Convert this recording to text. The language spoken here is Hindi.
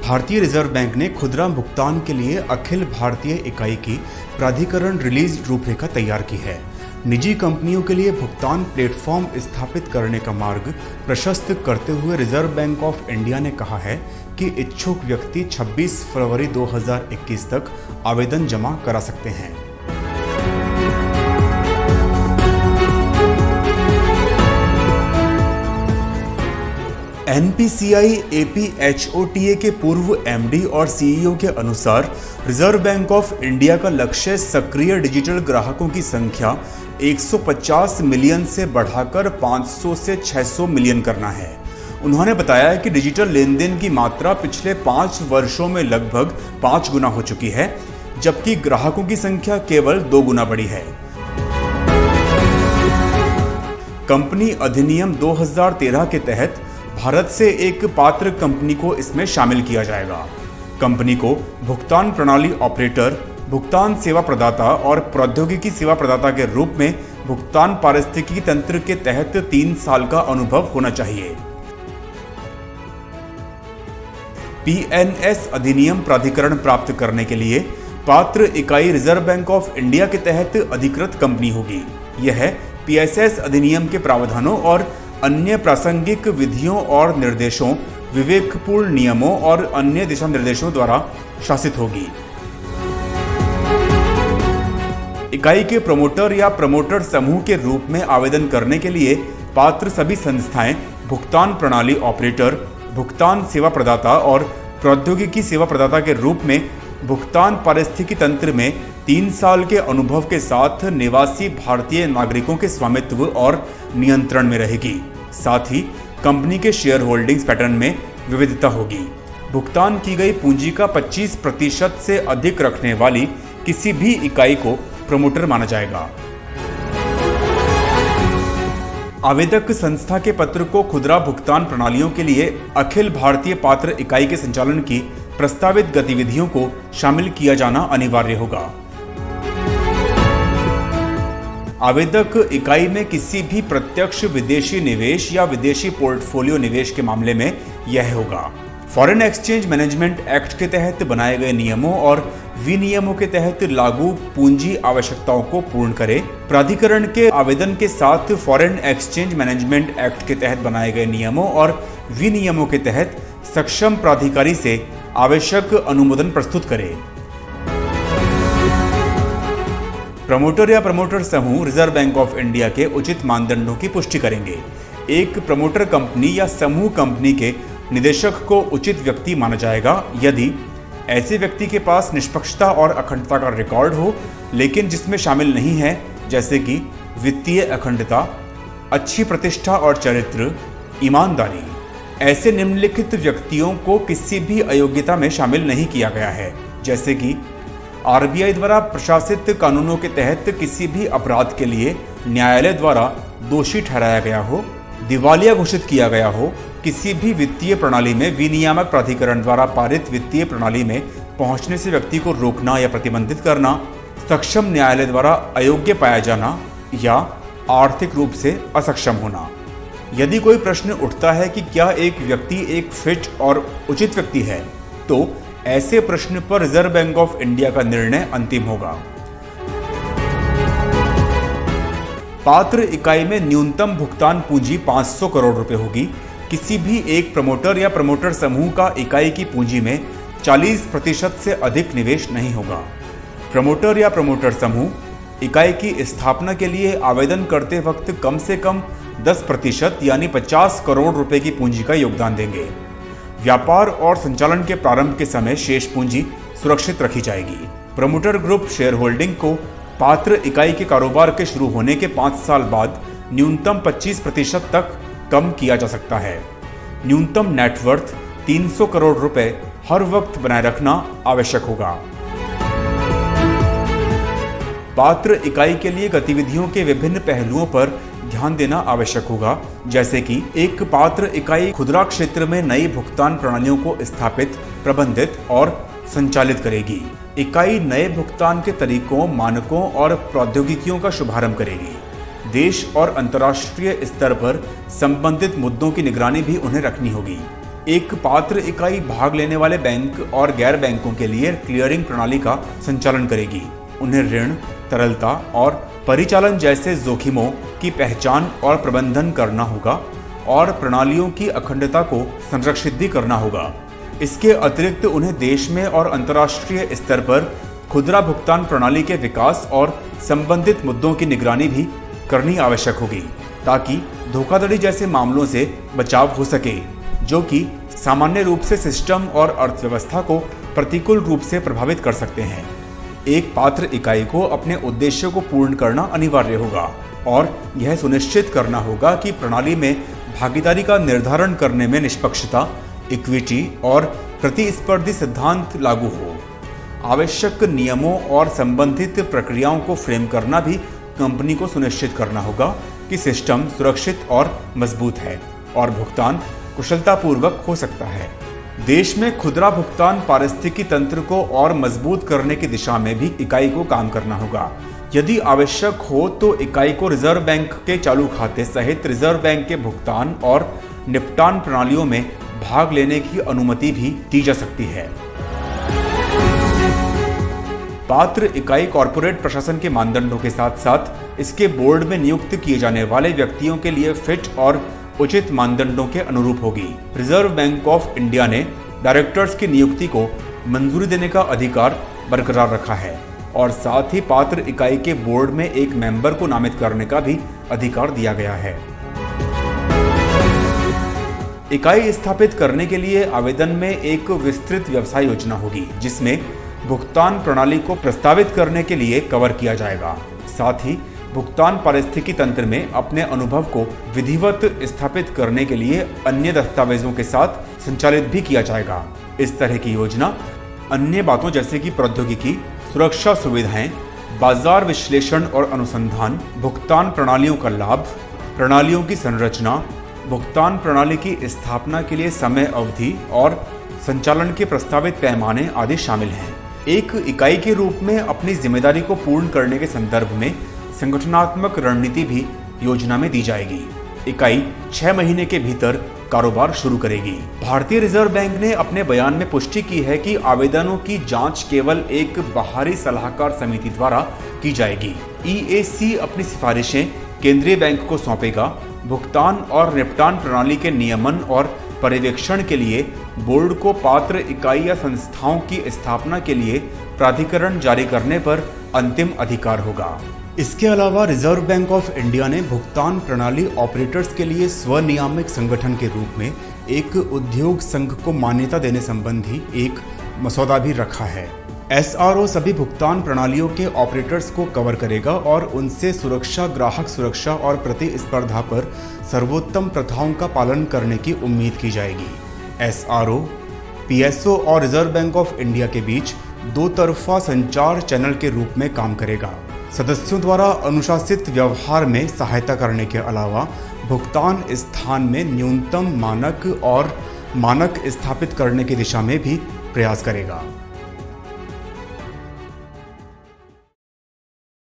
भारतीय रिजर्व बैंक ने खुदरा भुगतान के लिए अखिल भारतीय इकाई की प्राधिकरण रिलीज रूपरेखा तैयार की है। निजी कंपनियों के लिए भुगतान प्लेटफॉर्म स्थापित करने का मार्ग प्रशस्त करते हुए रिजर्व बैंक ऑफ इंडिया ने कहा है कि इच्छुक व्यक्ति 26 फरवरी 2021 तक आवेदन जमा करा सकते हैं। NPCI APHOTA के पूर्व MD और CEO के अनुसार रिजर्व बैंक ऑफ इंडिया का लक्ष्य सक्रिय डिजिटल ग्राहकों की संख्या 150 मिलियन से बढ़ाकर 500 से 600 मिलियन करना है। उन्होंने बताया कि डिजिटल लेन देन की मात्रा पिछले 5 वर्षों में लगभग 5 गुना हो चुकी है, जबकि ग्राहकों की संख्या केवल 2 गुना बढ़ी है। कंपनी अधिनियम 2013 के तहत भारत से एक पात्र कंपनी को इसमें शामिल किया जाएगा। कंपनी को भुगतान प्रणाली ऑपरेटर, भुगतान सेवा प्रदाता और प्रौद्योगिकी सेवा प्रदाता के रूप में भुगतान पारिस्थितिकी तंत्र के तहत 3 साल का अनुभव होना चाहिए। PNS अधिनियम प्राधिकरण प्राप्त करने के लिए पात्र इकाई रिजर्व बैंक ऑफ इंडिया के तहत अधिकृत कंपनी होगी। यह PSS अधिनियम के प्रावधानों और अन्य प्रासंगिक विधियों और निर्देशों, विवेकपूर्ण नियमों और अन्य दिशा निर्देशों द्वारा शासित होगी। इकाई के प्रमोटर या प्रमोटर समूह के रूप में आवेदन करने के लिए पात्र सभी संस्थाएं भुगतान प्रणाली ऑपरेटर, भुगतान सेवा प्रदाता और प्रौद्योगिकी सेवा प्रदाता के रूप में भुगतान पारिस्थितिकी तंत्र में 3 साल के अनुभव के साथ निवासी भारतीय नागरिकों के स्वामित्व और नियंत्रण में रहेगी। साथ ही कंपनी के शेयर होल्डिंग्स पैटर्न में विविधता होगी। भुगतान की गई पूंजी का 25% से अधिक रखने वाली किसी भी इकाई को प्रमोटर माना जाएगा। आवेदक संस्था के पत्र को खुदरा भुगतान प्रणालियों के लिए अखिल भारतीय पात्र इकाई के संचालन की प्रस्तावित गतिविधियों को शामिल किया जाना अनिवार्य होगा। आवेदक इकाई में किसी भी प्रत्यक्ष विदेशी निवेश या विदेशी पोर्टफोलियो निवेश के मामले में यह होगा। फॉरेन एक्सचेंज मैनेजमेंट एक्ट के तहत बनाए गए नियमों और विनियमों के तहत लागू पूंजी आवश्यकताओं को पूर्ण करे। प्राधिकरण के आवेदन के साथ फॉरेन एक्सचेंज मैनेजमेंट एक्ट के तहत बनाए गए नियमों और विनियमों के तहत सक्षम प्राधिकारी से आवश्यक अनुमोदन प्रस्तुत करे। प्रमोटर या प्रमोटर समूह रिजर्व बैंक ऑफ इंडिया के उचित मानदंडों की पुष्टि करेंगे। एक प्रमोटर कंपनी या समूह कंपनी के निदेशक को उचित व्यक्ति माना जाएगा यदि ऐसे व्यक्ति के पास निष्पक्षता और अखंडता का रिकॉर्ड हो, लेकिन जिसमें शामिल नहीं है जैसे कि वित्तीय अखंडता, अच्छी प्रतिष्ठा और चरित्र, ईमानदारी। ऐसे निम्नलिखित व्यक्तियों को किसी भी अयोग्यता में शामिल नहीं किया गया है, जैसे कि RBI द्वारा प्रशासित कानूनों के तहत किसी भी अपराध के लिए न्यायालय द्वारा दोषी ठहराया गया हो, दिवालिया घोषित किया गया हो, किसी भी वित्तीय प्रणाली में विनियामक प्राधिकरण द्वारा पारित वित्तीय प्रणाली में पहुंचने से व्यक्ति को रोकना या प्रतिबंधित करना, सक्षम न्यायालय द्वारा अयोग्य पाया जाना या आर्थिक रूप से असक्षम होना। यदि कोई प्रश्न उठता है कि क्या एक व्यक्ति एक फिट और उचित व्यक्ति है, तो ऐसे प्रश्न पर रिजर्व बैंक ऑफ इंडिया का निर्णय अंतिम होगा। पात्र इकाई में न्यूनतम भुगतान पूंजी 500 करोड़ रुपए होगी। किसी भी एक प्रमोटर या प्रमोटर समूह का इकाई की पूंजी में 40% से अधिक निवेश नहीं होगा। प्रमोटर या प्रमोटर समूह इकाई की स्थापना के लिए आवेदन करते वक्त कम से कम 10% यानी 50 करोड़ रुपए की पूंजी का योगदान देंगे। व्यापार और संचालन के प्रारंभ के समय शेष पूंजी सुरक्षित रखी जाएगी। प्रमोटर ग्रुप शेयर होल्डिंग को पात्र इकाई के कारोबार के शुरू होने के 5 साल बाद न्यूनतम 25% तक कम किया जा सकता है। न्यूनतम नेटवर्थ 300 करोड़ रुपए हर वक्त बनाए रखना आवश्यक होगा। पात्र इकाई के लिए गतिविधियों के विभिन्न पहलुओं पर ध्यान देना आवश्यक होगा, जैसे कि एक पात्र इकाई खुदरा क्षेत्र में नई भुगतान प्रणालियों को स्थापित, प्रबंधित और संचालित करेगी। इकाई नए भुगतान के तरीकों, मानकों और प्रौद्योगिकियों का शुभारंभ करेगी। देश और अंतर्राष्ट्रीय स्तर पर संबंधित मुद्दों की निगरानी भी उन्हें रखनी होगी। एक पात्र इकाई भाग लेने वाले बैंक और गैर बैंकों के लिए क्लियरिंग प्रणाली का संचालन करेगी। उन्हें ऋण, तरलता और परिचालन जैसे जोखिमों की पहचान और प्रबंधन करना होगा और प्रणालियों की अखंडता को संरक्षित भी करना होगा। इसके अतिरिक्त उन्हें देश में और अंतर्राष्ट्रीय स्तर पर खुदरा भुगतान प्रणाली के विकास और संबंधित मुद्दों की निगरानी भी करनी आवश्यक होगी, ताकि धोखाधड़ी जैसे मामलों से बचाव हो सके, जो कि सामान्य रूप से सिस्टम और अर्थव्यवस्था को प्रतिकूल रूप से प्रभावित कर सकते हैं। एक पात्र इकाई को अपने उद्देश्य को पूर्ण करना अनिवार्य होगा और यह सुनिश्चित करना होगा कि प्रणाली में भागीदारी का निर्धारण करने में निष्पक्षता, इक्विटी और प्रतिस्पर्धी सिद्धांत लागू हो। आवश्यक नियमों और संबंधित प्रक्रियाओं को फ्रेम करना भी कंपनी को सुनिश्चित करना होगा कि सिस्टम सुरक्षित और मजबूत है और भुगतान कुशलतापूर्वक हो सकता है। देश में खुदरा भुगतान पारिस्थितिकी तंत्र को और मजबूत करने की दिशा में भी इकाई को काम करना होगा। यदि आवश्यक हो तो इकाई को रिजर्व बैंक के चालू खाते सहित रिजर्व बैंक के भुगतान और निपटान प्रणालियों में भाग लेने की अनुमति भी दी जा सकती है। पात्र इकाई कॉरपोरेट प्रशासन के मानदंडों के साथ साथ इसके बोर्ड में नियुक्त किए जाने वाले व्यक्तियों के लिए फिट और उचित मानदंडों के अनुरूप होगी। रिजर्व बैंक ऑफ इंडिया ने डायरेक्टर्स की नियुक्ति को मंजूरी देने का अधिकार बरकरार रखा है और साथ ही पात्र इकाई के बोर्ड में एक मेंबर को नामित करने का भी अधिकार दिया गया है। इकाई स्थापित करने के लिए आवेदन में एक विस्तृत व्यवसाय योजना होगी, जिसमें भुगतान प्रणाली को प्रस्तावित करने के लिए कवर किया जाएगा। साथ ही भुगतान पारिस्थितिकी तंत्र में अपने अनुभव को विधिवत स्थापित करने के लिए अन्य दस्तावेजों के साथ संचालित भी किया जाएगा। इस तरह की योजना अन्य बातों जैसे कि प्रौद्योगिकी, सुरक्षा सुविधाएं, बाजार विश्लेषण और अनुसंधान, भुगतान प्रणालियों का लाभ, प्रणालियों की संरचना, भुगतान प्रणाली की स्थापना के लिए समय अवधि और संचालन के प्रस्तावित पैमाने आदि शामिल हैं। एक इकाई के रूप में अपनी जिम्मेदारी को पूर्ण करने के संदर्भ में संगठनात्मक रणनीति भी योजना में दी जाएगी। इकाई 6 महीने के भीतर कारोबार शुरू करेगी। भारतीय रिजर्व बैंक ने अपने बयान में पुष्टि की है कि आवेदनों की जांच केवल एक बाहरी सलाहकार समिति द्वारा की जाएगी। EAC अपनी सिफारिशें केंद्रीय बैंक को सौंपेगा। भुगतान और निपटान प्रणाली के नियमन और पर्यवेक्षण के लिए बोर्ड को पात्र इकाई या संस्थाओं की स्थापना के लिए प्राधिकरण जारी करने पर अंतिम अधिकार होगा। इसके अलावा रिजर्व बैंक ऑफ इंडिया ने भुगतान प्रणाली ऑपरेटर्स के लिए स्वनियामक संगठन के रूप में एक उद्योग संघ को मान्यता देने संबंधी एक मसौदा भी रखा है। SRO सभी भुगतान प्रणालियों के ऑपरेटर्स को कवर करेगा और उनसे सुरक्षा, ग्राहक सुरक्षा और प्रतिस्पर्धा पर सर्वोत्तम प्रथाओं का पालन करने की उम्मीद की जाएगी। SRO, PSO और रिजर्व बैंक ऑफ इंडिया के बीच दो तरफा संचार चैनल के रूप में काम करेगा। सदस्यों द्वारा अनुशासित व्यवहार में सहायता करने के अलावा भुगतान स्थान में न्यूनतम मानक स्थापित करने की दिशा में भी प्रयास करेगा।